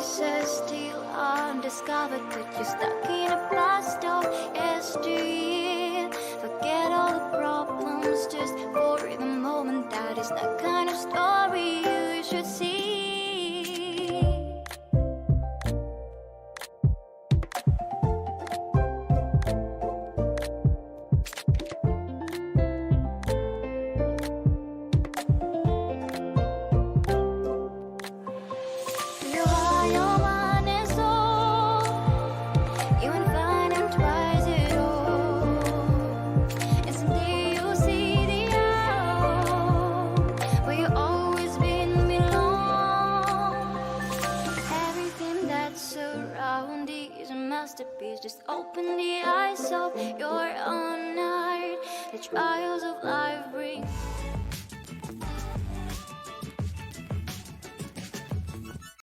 pieces still undiscovered, but you're stuck in a blast of SD. Forget all the problems just for the moment. That is the kind of story you should see. Masterpiece, just open the eyes of your own heart. The trials of life bring